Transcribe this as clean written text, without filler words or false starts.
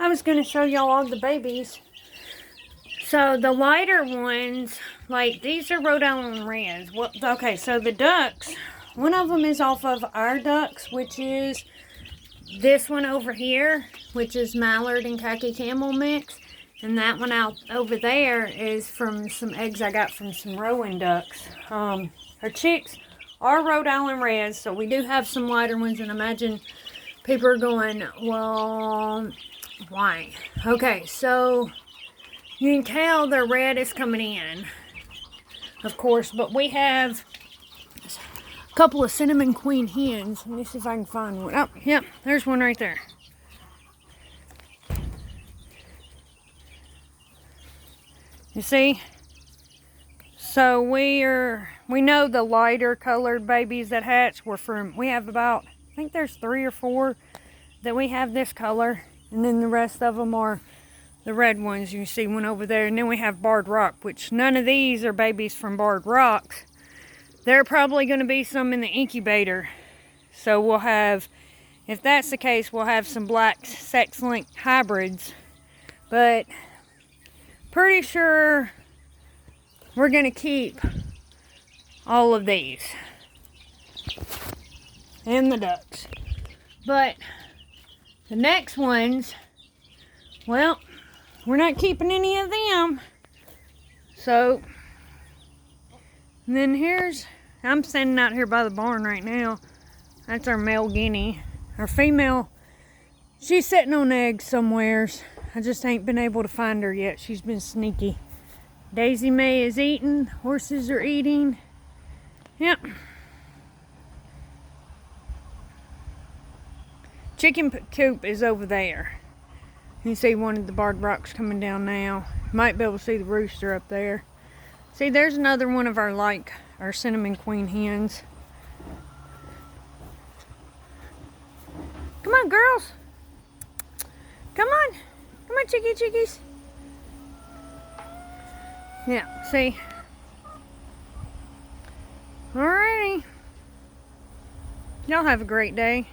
I was going to show y'all all the babies. So the lighter ones, like these are Rhode Island Reds. Well, okay, so the ducks, one of them is off of our ducks, which is this one over here, which is mallard and khaki camel mix. And that one out over there is from some eggs I got from some Rowan ducks. Her chicks are Rhode Island Reds, so we do have some lighter ones, and imagine people are going, well, why? Okay, so you can tell their red is coming in, of course, but we have a couple of cinnamon queen hens. Let me see if I can find one. Oh, yep, there's one right there. You see? So we know the lighter colored babies that hatch were from, we have about, I think there's 3 or 4 that we have this color. And then the rest of them are the red ones. You see one over there. And then we have Barred Rock, which none of these are babies from Barred Rocks. There are probably going to be some in the incubator. So we'll have, if that's the case, we'll have some black sex-linked hybrids. But pretty sure we're going to keep all of these. And the ducks. But the next ones, well, we're not keeping any of them. So, and then I'm standing out here by the barn right now. That's our male guinea. Our female, she's sitting on eggs somewheres. I just ain't been able to find her yet. She's been sneaky. Daisy May is eating. Horses are eating. Yep. Chicken coop is over there. You see one of the Barred Rocks coming down now. Might be able to see the rooster up there. See, there's another one of our cinnamon queen hens. Come on, girls. Come on. Come on, chickies. Yeah, see. Alrighty. Y'all have a great day.